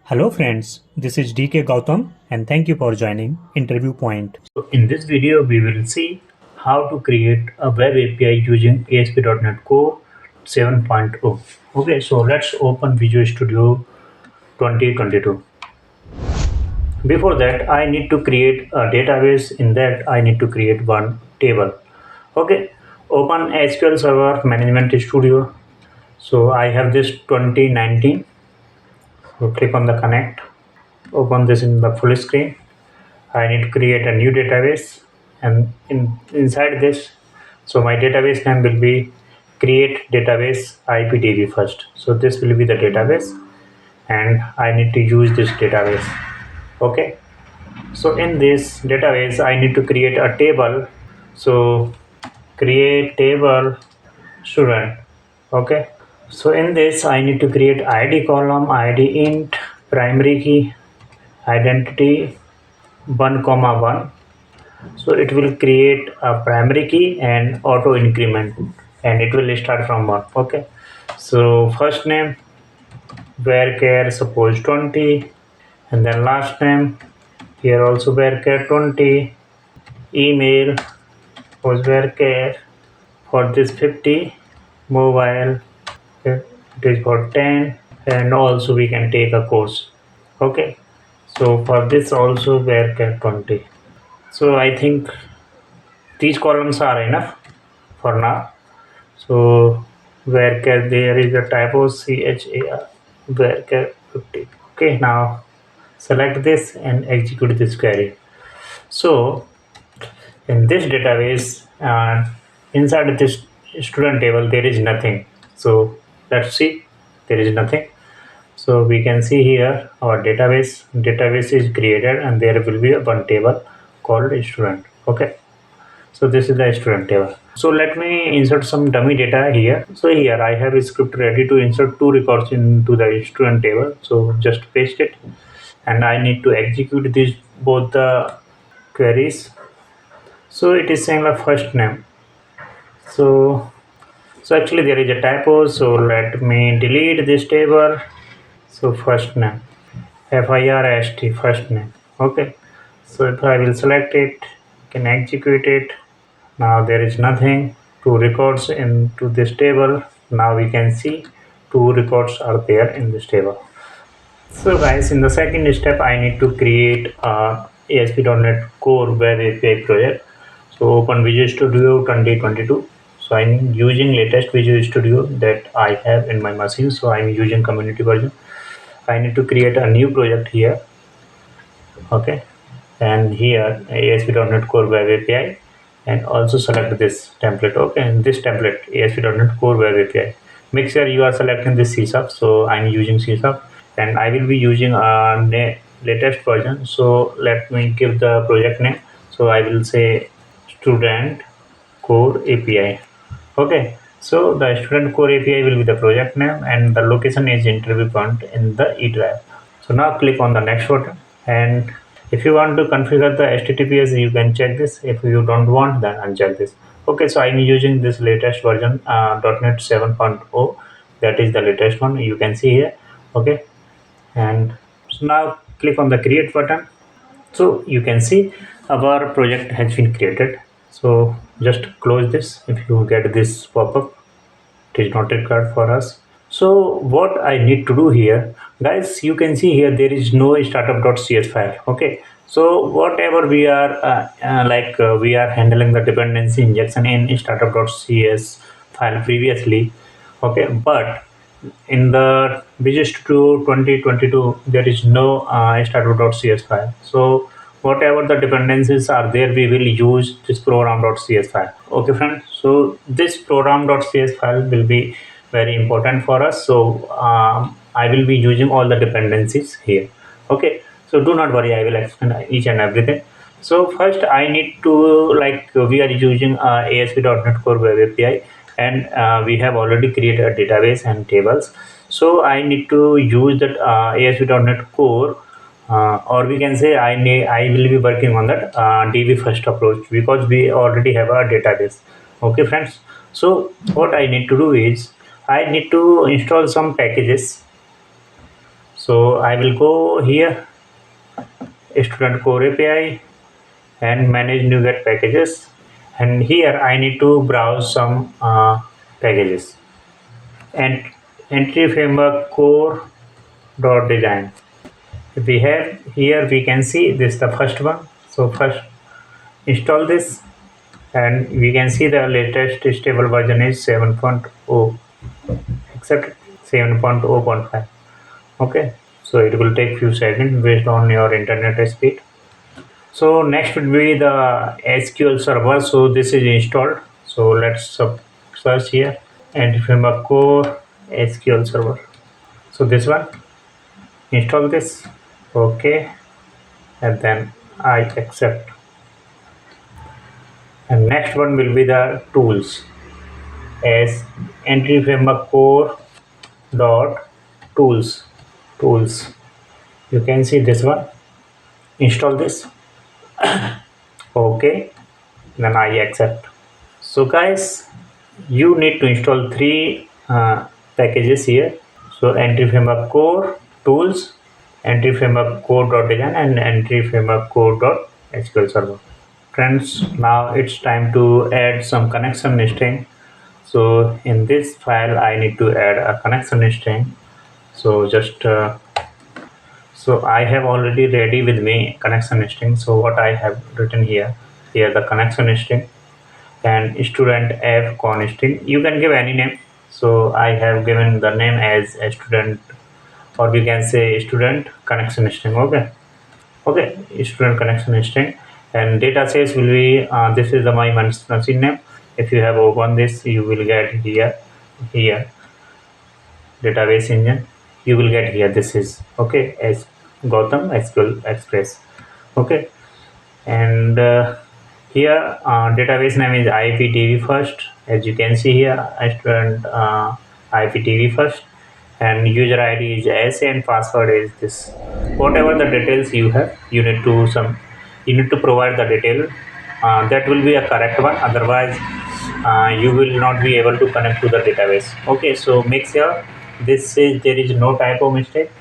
Hello friends, this is D.K.Gautam and thank you for joining Interview Point. So in this video we will see how to create a web API using ASP.NET Core 7.0. Okay, so let's open Visual Studio 2022. Before that I need to create a database. In that I need to create one table. Okay, open SQL Server Management Studio. So I have this 2019. So click on the connect. Open this in the full screen. I need to create a new database, and inside this, so my database name will be create database IPDB first. So this will be the database, and I need to use this database. Okay, so in this database I need to create a table. So create table student. Okay, so in this I need to create ID column, ID int, primary key, identity 1,1. So it will create a primary key and auto increment, and it will start from 1. Okay, so first name varchar suppose 20, and then last name here also varchar 20, email suppose varchar for this 50, mobile it is for 10, and also we can take a course. Okay, so for this also varchar 20. So I think these columns are enough for now. So varchar there is a typo char varchar 50. Okay, now select this and execute this query. So in this database, inside this student table there is nothing. So let's see, there is nothing. So we can see here our database is created, and there will be one table called student. Okay, so this is the student table. So let me insert some dummy data here. So here I have a script ready to insert 2 records into the student table. So just paste it, and I need to execute these both the queries. So it is saying the first name. So actually there is a typo. So let me delete this table. So first name, FIRST, first name. Okay, so if I will select it, can execute it. Now there is nothing, 2 records into this table. Now we can see 2 records are there in this table. So guys, in the second step I need to create a ASP.NET Core Web API project. So open Visual Studio 2022. So I'm using latest Visual Studio that I have in my machine. So I'm using community version. I need to create a new project here. Okay, and here ASP.NET Core Web API, and also select this template. Okay, and this template ASP.NET Core Web API. Make sure you are selecting this C#. So I'm using C#, and I will be using a latest version. So let me give the project name. So I will say student core API. Okay, so the student core API will be the project name, and the location is interview point in the E drive. So now click on the next button, and if you want to configure the HTTPS, you can check this. If you don't want, then uncheck this. Okay, so I'm using this latest version, .NET 7.0. That is the latest one. You can see here. Okay, and so now click on the create button. So you can see our project has been created. So just close this. If you get this pop-up, it is not required for us. So what I need to do here, guys, you can see here there is no startup.cs file. Okay, so whatever we are we are handling the dependency injection in startup.cs file previously. Okay, but in the Visual Studio 2022 there is no startup.cs file. So whatever the dependencies are there, we will use this program.cs file. Okay friends, so this program.cs file will be very important for us. So I will be using all the dependencies here. Okay, so do not worry, I will explain each and everything. So first I need to, we are using ASP.NET Core Web API, and we have already created a database and tables. So I need to use that ASP.NET Core, or we can say I will be working on that DB first approach, because we already have a database. Okay friends, so what I need to do is I need to install some packages. So I will go here, student core API, and manage nuget packages, and here I need to browse some packages, and entry framework core dot design. We have here, we can see this is the first one. So first install this, and we can see the latest stable version is 7.0, except 7.0.5. Okay, so it will take few seconds based on your internet speed. So next would be the SQL server. So this is installed. So let's search here and framework core SQL server. So this one, install this. Okay, and then I accept. And next one will be the tools, as entry framework core dot tools. You can see this one. Install this. Okay, then I accept. So guys, you need to install three packages here. So entry framework core, tools, entry framework core.design, and entry framework core.sql server. Friends, now it's time to add some connection string. So in this file I need to add a connection string. So just so I have already ready with me connection string. So what I have written here the connection string, and student f con string. You can give any name. So I have given the name as a student, or we can say student connection string. Okay, student connection string, and data sets will be this is the my machine name. If you have opened this, you will get here database engine. You will get here, this is okay as Gautam SQL Express. Okay, and here database name is IPTV first. As you can see here, student IPTV first, and user ID is S, and password is this. Whatever the details you have, you need to provide the detail. That will be a correct one. Otherwise, you will not be able to connect to the database. Okay, so make sure there is no typo mistake,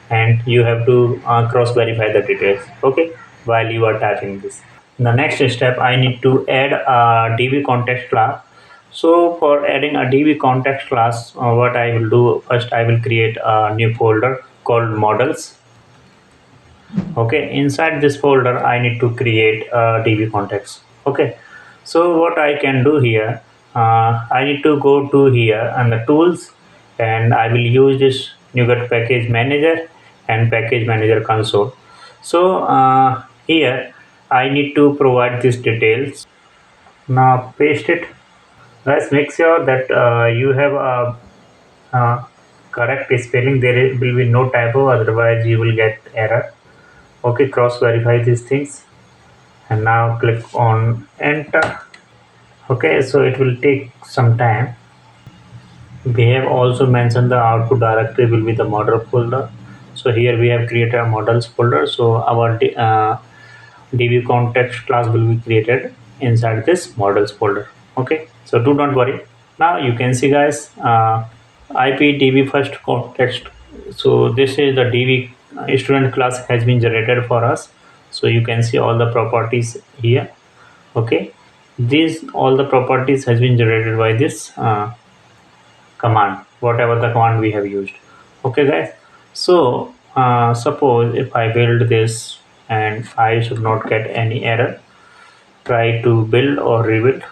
and you have to cross verify the details. Okay, while you are typing this. The next step, I need to add a DBContext class. So for adding a DBContext class, what I will do first, I will create a new folder called models. Okay, inside this folder I need to create a DBContext. Okay, so what I can do here, I need to go to here and the tools, and I will use this nuget package manager and package manager console. So here I need to provide these details. Now paste it. Guys, make sure that you have a correct spelling. There will be no typo, otherwise you will get error. Okay, cross verify these things, and now click on enter. Okay, so it will take some time. We have also mentioned the output directory will be the model folder. So here we have created a models folder. So our DBContext class will be created inside this models folder. Okay, so do not worry. Now you can see, guys, IPDB first context. So this is the DB student class has been generated for us. So you can see all the properties here. Okay, these all the properties has been generated by this command, whatever the command we have used. Okay, guys, so suppose if I build this and I should not get any error, try to build or rebuild.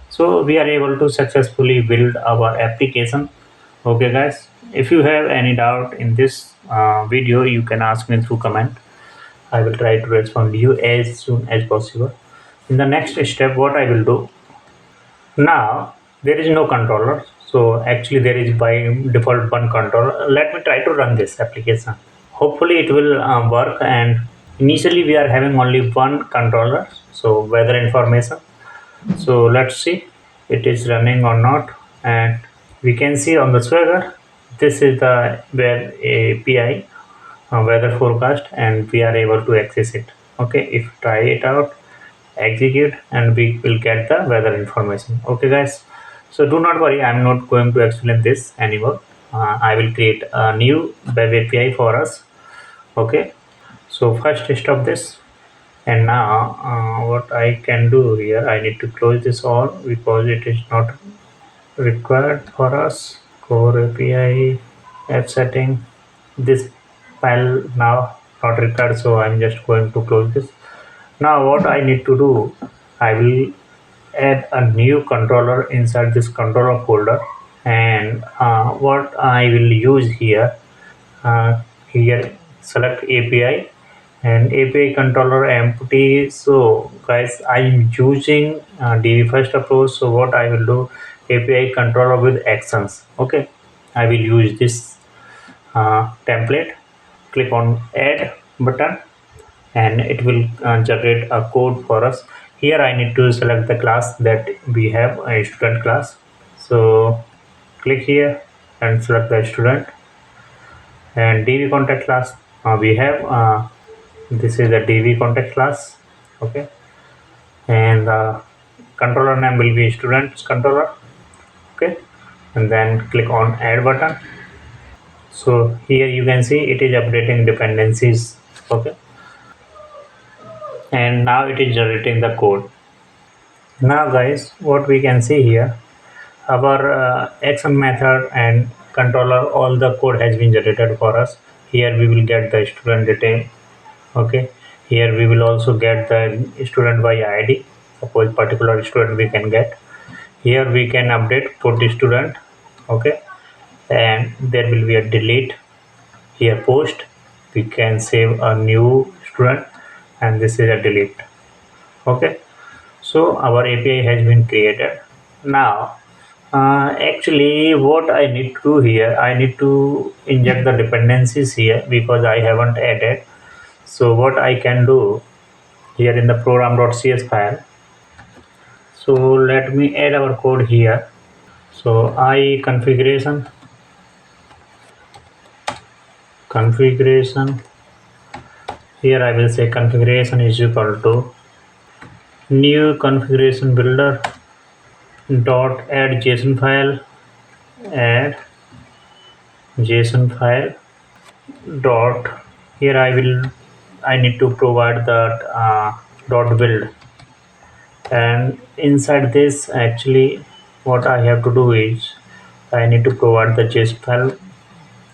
So we are able to successfully build our application. Okay, guys, if you have any doubt in this video, you can ask me through comment. I will try to respond to you as soon as possible. In the next step, what I will do now, there is no controller. So actually there is by default one controller. Let me try to run this application. Hopefully it will work. And initially we are having only one controller, so weather information. So let's see it is running or not. And we can see on the Swagger, this is the Web API weather forecast, and we are able to access it. Okay, if try it out, execute, and we will get the weather information. Okay, guys, so do not worry, I'm not going to explain this anymore. I will create a new web API for us. Okay, so first stop this. And now what I can do here, I need to close this all because it is not required for us. Core API, app setting, this file now not required, so I'm just going to close this. Now what I need to do, I will add a new controller inside this controller folder, and what I will use here, here select API and API controller empty. So guys, I'm using DB first approach. So what I will do, API controller with actions. Okay, I will use this template. Click on add button and it will generate a code for us. Here I need to select the class that we have, a student class. So click here and select the student, and DBContext class we have this is the DBContext class. Okay, and controller name will be students controller. Okay, and then click on add button. So here you can see it is updating dependencies. Okay, and now it is generating the code. Now guys, what we can see here, our action method and controller, all the code has been generated for us. Here we will get the student detail. Okay, here we will also get the student by ID. Suppose particular student we can get. Here we can update for the student. Okay, and there will be a delete. Here post, we can save a new student, and this is a delete. Okay, so our API has been created. Now actually what I need to do here, I need to inject the dependencies here because I haven't added. So what I can do here in the program.cs file, so let me add our code here. So I configuration here I will say configuration is equal to new configuration builder dot add JSON file, add JSON file dot, here I need to provide that dot build, and inside this actually what I have to do is I need to provide the JSON file,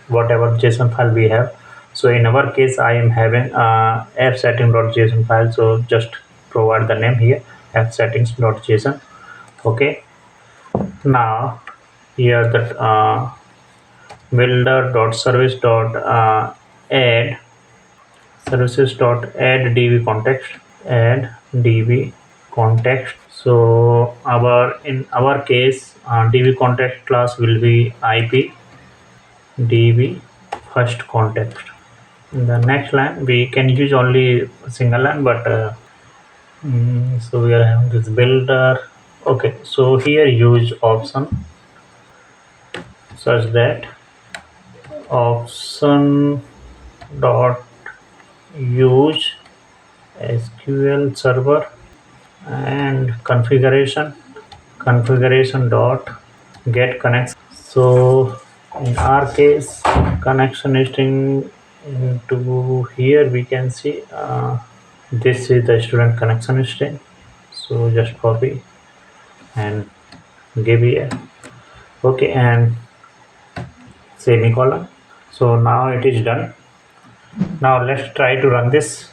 whatever JSON file we have. So in our case I am having appsettings.json file, so just provide the name here, appsettings.json. Okay, now here that builder.service.add services.add db context. So in our case db context class will be IP db first context. In the next line we can use only single line, but so we are having this builder. Okay, so here use option such that option dot use SQL server, and configuration dot get connection. So in our case connection string into here we can see this is the student connection string, so just copy and give here. Okay, and semicolon. So now it is done. Now let's try to run this.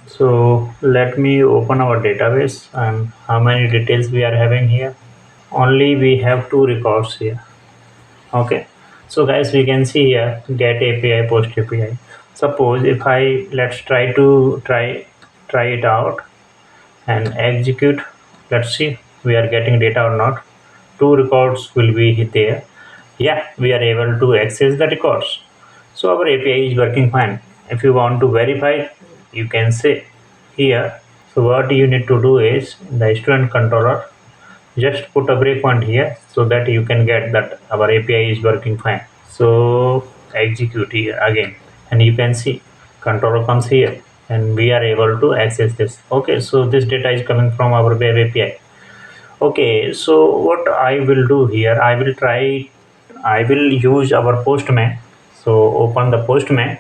So let me open our database, and how many details we are having here. Only we have 2 records here. Okay, so guys, we can see here get API, post API. Suppose if I let's try it out and execute. Let's see we are getting data or not. 2 records will be there. Yeah, we are able to access the records. So our API is working fine. If you want to verify, you can say here. So what you need to do is the student controller, just put a breakpoint here so that you can get that our API is working fine. So execute here again, and you can see controller comes here and we are able to access this. Okay, so this data is coming from our web API. Okay, so what I will do here, I will use our Postman. So open the Postman,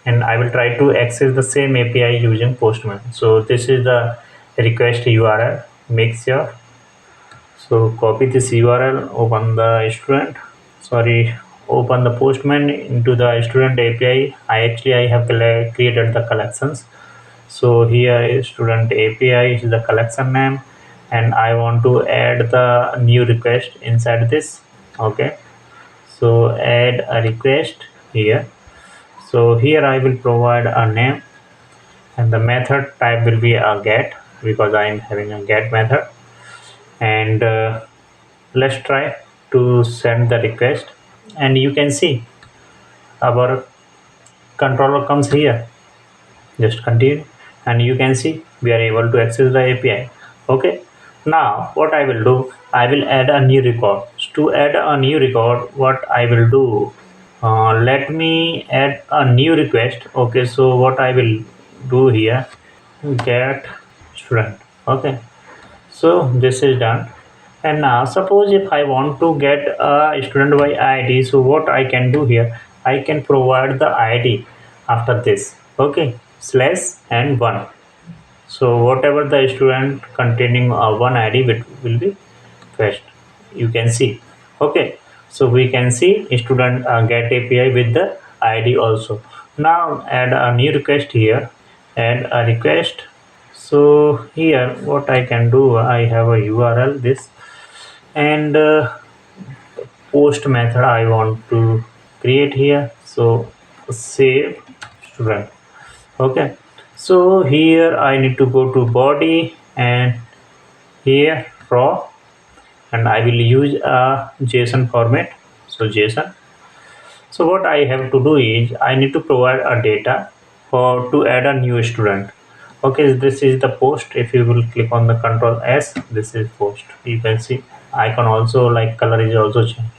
and I will try to access the same API using Postman. So this is the request URL. Make sure. So copy this URL, open the student. Sorry, open the Postman into the student API. I have created the collections. So here is student API is the collection name, and I want to add the new request inside this. Okay, so add a request here. So here I will provide a name, and the method type will be a get, because I am having a get method. And let's try to send the request, and you can see our controller comes here. Just continue, and you can see we are able to access the API. Okay, now what I will do, I will add a new record. To add a new record, what I will do, let me add a new request. Okay, so what I will do here, get student. Okay, so this is done. And now suppose if I want to get a student by ID, so what I can do here, I can provide the ID after this. Okay, slash and 1. So whatever the student containing one ID will be fetched. You can see. Okay, so we can see student get API with the ID also. Now add a new request here, add a request. So here what I can do, I have a URL this, and post method I want to create here. So save student. Okay, so here I need to go to body, and here raw, and I will use a JSON format. So JSON. So what I have to do is I need to provide a data for to add a new student. Okay, this is the post. If you will click on the Control S, this is post. You can see icon also, like color is also changed.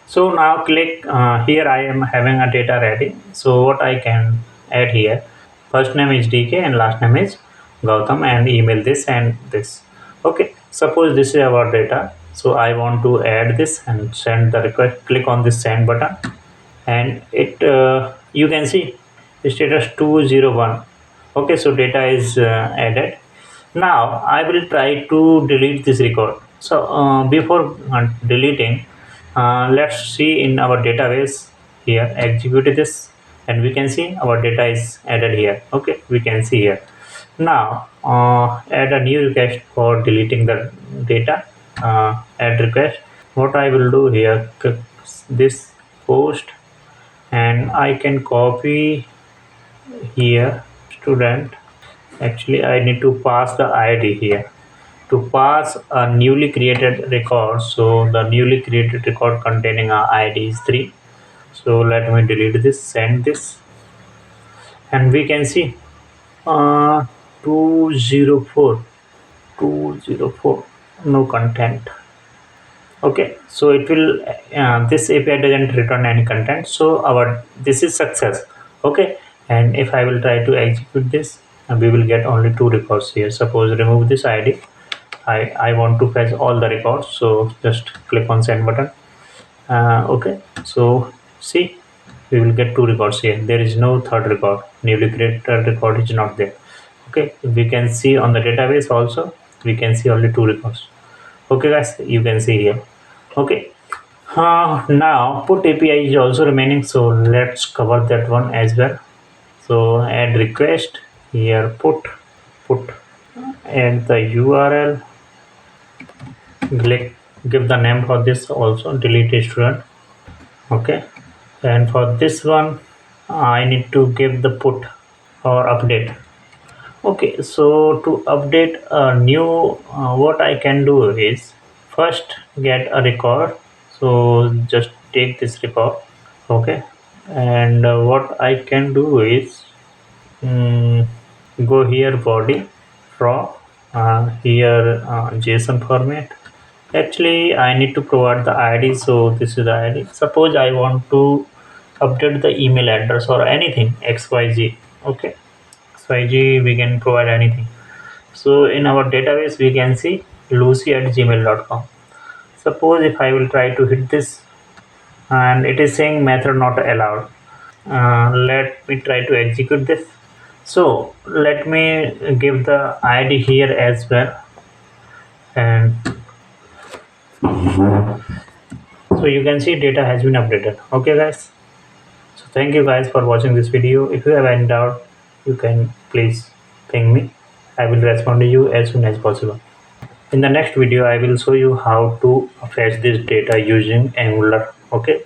So now click here. I am having a data ready. So what I can add here, first name is DK and last name is Gautam, and email this and this. Okay, suppose this is our data. So I want to add this and send the request. Click on this send button, and it you can see status 201. Okay, so data is added. Now I will try to delete this record. So before deleting, let's see in our database here, execute this, and we can see our data is added here. Okay, we can see here. Now add a new request for deleting the data. Add request. What I will do here, this post, and I can copy here student. Actually I need to pass the ID here to pass a newly created record. So the newly created record containing a ID is 3. So let me delete this, send this, and we can see 204 no content. Okay, so it will this API doesn't return any content, so our this is success. Okay, and if I will try to execute this, we will get only 2 records here. Suppose remove this ID, I want to fetch all the records, so just click on send button. Okay, so see, we will get 2 records here. There is no third record, newly created record is not there. Okay, we can see on the database also, we can see only 2 records. Okay guys, you can see here. Okay, now put API is also remaining, so let's cover that one as well. So add request here, put add the URL, give the name for this also, delete student. Okay, and for this one I need to give the put or update. Okay, so to update a new, what I can do is first get a record. So just take this record. Okay, and what I can do is go here body raw, here JSON format. Actually I need to provide the ID, so this is the ID. Suppose I want to update the email address or anything XYZ. Okay, XYZ, we can provide anything. So in our database we can see lucy@gmail.com. Suppose if I will try to hit this, and it is saying method not allowed. Let me try to execute this. So let me give the ID here as well, and so you can see data has been updated. Okay guys, so thank you guys for watching this video. If you have any doubt, you can please ping me. I will respond to you as soon as possible. In the next video I will show you how to fetch this data using Angular. Okay.